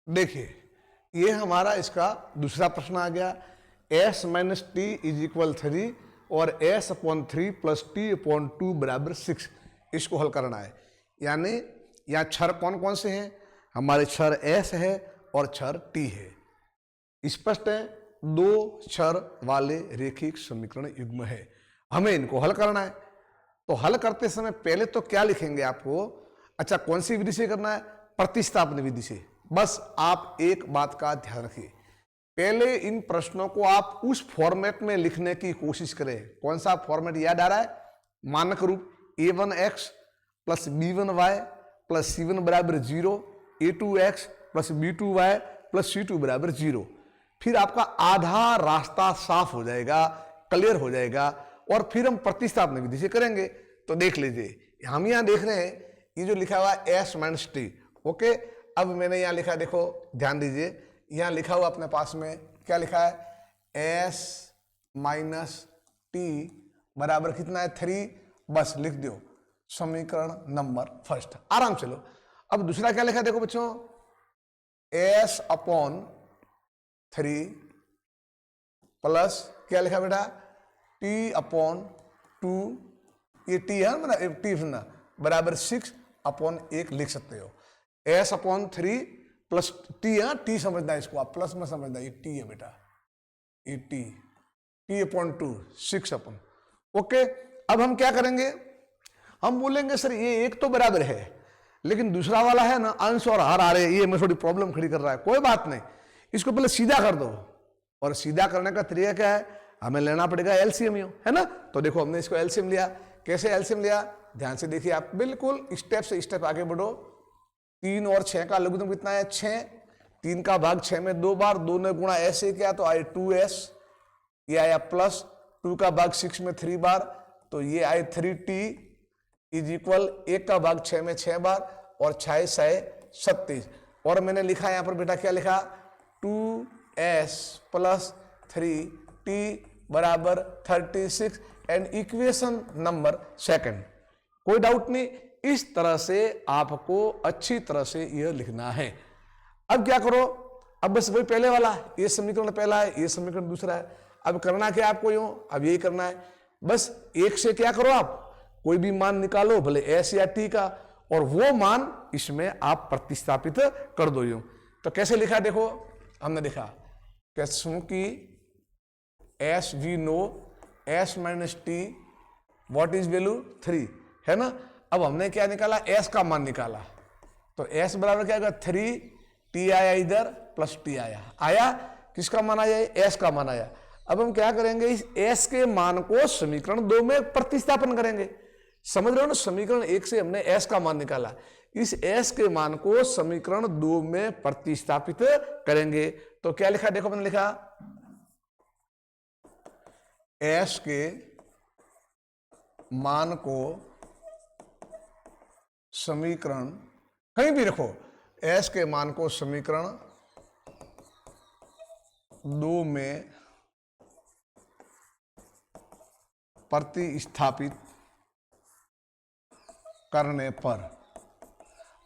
देखिए, ये हमारा इसका दूसरा प्रश्न आ गया। s minus T is equal 3 और s upon 3 plus T upon 2 बराबर 6, इसको हल करना है। यानी यहाँ छर कौन कौन से हैं? हमारे छर s है और छर t है। स्पष्ट है, दो छर वाले रेखिक समीकरण युग्म है, हमें इनको हल करना है। तो हल करते समय पहले तो क्या लिखेंगे आपको? अच्छा, कौन सी विधि से करना है? प्रतिस्थापन विधि से। बस आप एक बात का ध्यान रखिए, पहले इन प्रश्नों को आप उस फॉर्मेट में लिखने की कोशिश करें। कौन सा फॉर्मेट याद आ रहा है? मानक रूप a1x plus b1y plus c1 बराबर 0, a2x plus b2y plus c2 बराबर 0। फिर आपका आधा रास्ता साफ हो जाएगा, क्लियर हो जाएगा, और फिर हम प्रतिस्थापन विधि से करेंगे। तो देख लीजिए, हम यहां देख रहे हैं ये जो लिखा हुआ है s माइनस टी। ओके, अब मैंने यहां लिखा, देखो ध्यान दीजिए, यहां लिखा हुआ अपने पास में क्या लिखा है? s माइनस टी बराबर कितना है? 3। बस लिख दो समीकरण नंबर फर्स्ट, आराम से लो। अब दूसरा क्या लिखा है? देखो बच्चों, s अपॉन 3 प्लस क्या लिखा बेटा? t अपॉन 2, ये t है ना, t ना, बराबर 6 अपॉन 1 लिख सकते हो। s अपॉन 3 प्लस t है, t समझना है इसको आप, प्लस में समझना, ये t है बेटा, ये t अपॉन 2 6 अपॉन। ओके, अब हम क्या करेंगे? हम बोलेंगे सर ये एक तो बराबर है, लेकिन दूसरा वाला है ना, अंश और हर आ रहे हैं, ये मैं थोड़ी प्रॉब्लम खड़ी कर रहा है। कोई बात नहीं, इसको पहले सीधा कर दो। और सीधा करने का तरीका क्या है? हमें लेना पड़ेगा एलसीएम, है ना। तो देखो हमने इसको एलसीएम लिया। कैसे एलसीएम लिया? ध्यान से देखिए आप, बिल्कुल स्टेप से स्टेप आगे बढ़ो। 3 और 6 का लघुत्तम कितना है? 6। 3 का भाग 6 में 2 बार, 2 ने गुणा s से किया तो आए 2s, ये आया प्लस 2 का भाग 6 में 3 बार, तो ये आए 3t इज इक्वल 1 का भाग 6 में 6 बार और 6 6 37। और मैंने लिखा यहाँ पर बेटा, क्या लिखा? 2s प्लस 3t बराबर 36 एंड इक्वेशन नंबर सेकंड। कोई डाउट नहीं, इस तरह से आपको अच्छी तरह से यह लिखना है। अब क्या करो? अब बस वही पहले वाला, ये समीकरण पहला है, ये समीकरण दूसरा है। अब करना क्या आपको? यूं अब यही करना है, बस एक से क्या करो, आप कोई भी मान निकालो, भले s या t का, और वो मान इसमें आप प्रतिस्थापित कर दो यूं। तो कैसे लिखा? देखो हमने लिखा कैसे कि s we know s minus T what is value 3, है ना। अब हमने क्या निकाला? s का मान निकाला, तो s बराबर क्या आएगा? 3, t आया इधर प्लस t आया। किसका मान आया? s का मान आया। अब हम क्या करेंगे? इस s के मान को समीकरण 2 में प्रतिस्थापन करेंगे। समझ रहे हो ना, समीकरण 1 से हमने s का मान निकाला, इस s के मान को समीकरण 2 में प्रतिस्थापित करेंगे। तो क्या लिखा? देखो मैंने लिखा s के मान को समीकरण, कहीं भी रखो, s के मान को समीकरण 2 में प्रतिस्थापित करने पर,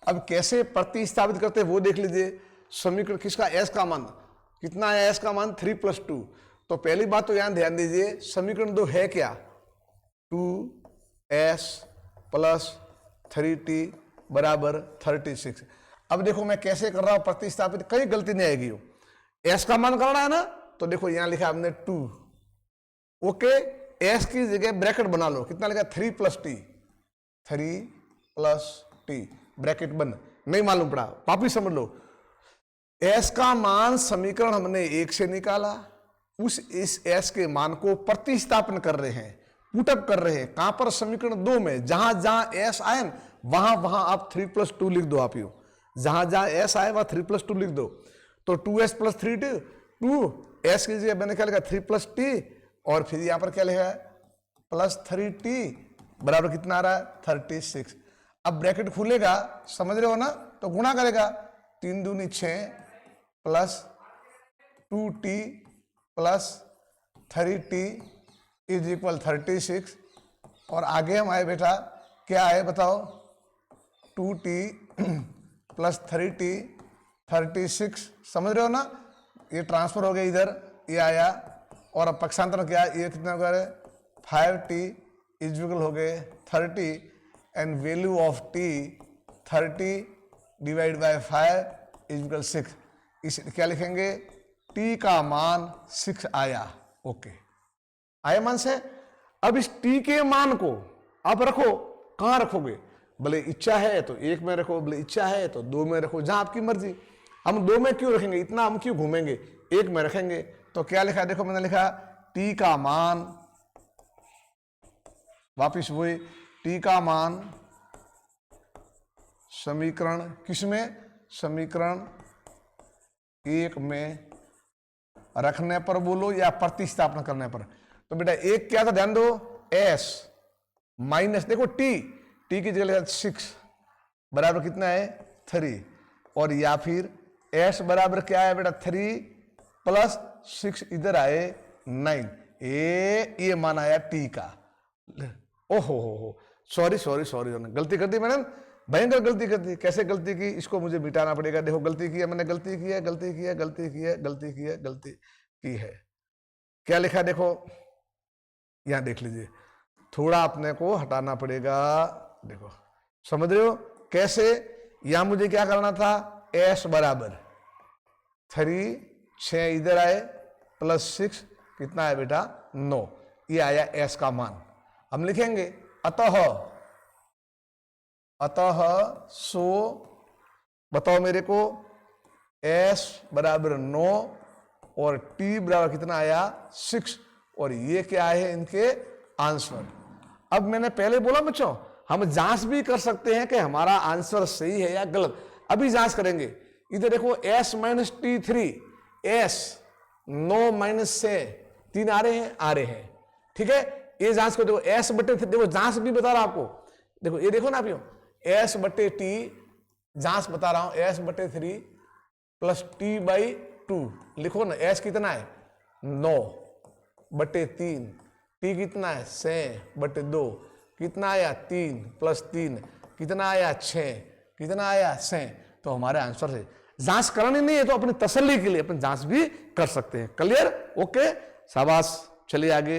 अब कैसे प्रतिस्थापित करते हैं वो देख लीजिए। समीकरण किसका? s का मान कितना है? s का मान 3 प्लस 2। तो पहली बात तो यहां ध्यान दीजिए, समीकरण 2 है क्या? 2s प्लस 3t बराबर 36। अब देखो मैं कैसे कर रहा हूं प्रतिस्थापित, कहीं गलती नहीं आएगी। हो s का मान करना है ना, तो देखो यहां लिखा हमने 2। ओके, s की जगह ब्रैकेट बना लो, कितना लिखा? 3 plus T, 3 plus T bracket बंद, नहीं मालूम पड़ा, वापिस समझ लो। s का मान समीकरण हमने 1 से निकाला, उस इस s के मान को प्रतिस्थापन कर रहे हैं, पुटअप कर रहे हैं। कहां पर? समीकरण 2 में। जहां जहां s आए वहां वहां आप 3 प्लस 2 लिख दो। आप यू जहां जहां s आए वहां 3 प्लस 2 लिख दो। तो 2s प्लस 3t, 2s की जगह मैंने क्या लिखा? 3 प्लस t, और फिर यहां पर क्या लिखा है? प्लस 3t बराबर कितना आ रहा है? 36। अब ब्रैकेट खुलेगा, समझ रहे हो ना, तो गुणा करेगा, 3 दूनी 6 plus 2t plus 3t is equal 36। और आगे हम आए बेटा, क्या आए बताओ? 2t प्लस 3t 36, समझ रहे हो ना, ये ट्रांसफर हो गया इधर, ये आया, और अब पक्षांतर क्या, ये कितना हो गया, 5t इक्वल हो गए 30, and value of t 30 divide by 5 equal 6। इस क्या लिखेंगे, t का मान 6 आया। ओके, आया मान से। अब इस t के मान को आप रखो, कहां रखोगे, भले इच्छा है तो 1 में रखो, भले इच्छा है तो 2 में रखो, जहां आपकी मर्जी। हम 2 में क्यों रखेंगे, इतना हम क्यों घूमेंगे, 1 में रखेंगे। तो क्या लिखा, देखो मैंने लिखा t का मान, वापिस वही t का मान समीकरण किसमें, समीकरण 1 में रखने पर बोलो या प्रतिस्थापन करने पर। तो बेटा एक क्या था, ध्यान दो, s माइनस, देखो t की जगह 6 बराबर कितना है 3, और या फिर s बराबर क्या है बेटा 3 प्लस 6 इधर आए 9, ये मान आया t का। ओहो हो, सॉरी सॉरी सॉरी, गलती कर दी मैंने, भयंकर गलती कर दी। कैसे गलती की, इसको मुझे मिटाना पड़ेगा। देखो गलती की है मैंने, गलती की है, गलती की है, गलती की है, गलती की है, गलती की है। क्या लिखा देखो, यहां देख लीजिए, थोड़ा अपने को हटाना पड़ेगा। देखो समझ रहे हो कैसे, यहां मुझे क्या करना था, s बराबर 3, 6 इधर आए प्लस 6 कितना है बेटा 9, ये आया s का मान। हम लिखेंगे अतः सो, बताओ मेरे को, s बराबर 9 और t बराबर कितना आया 6, और ये क्या है इनके आंसर। अब मैंने पहले बोला बच्चों, हम जांच भी कर सकते हैं कि हमारा आंसर सही है या गलत। अभी जांच करेंगे, इधर देखो s minus T 3, s 9 minus से 3 आ रहे हैं, ठीक है। ये जांच को देखो, s बटे, देखो जांच भी बता रहा आपको, देखो ये देखो ना आप, s बटे टी, जांच बता रहा हूं, s बटे 3 प्लस टी बाई 2, लिखो ना, s कितना है 9 बटे 3, टी कितना है 6 बटे 2, कितना आया 3 प्लस 3 कितना आया 6, कितना आया 6। तो हमारे आंसर से जांच करनी नहीं है तो अपनी तसल्ली के लिए अपन जांच भी कर सकते हैं। क्लियर, ओके, शाबाश, चलिए आगे।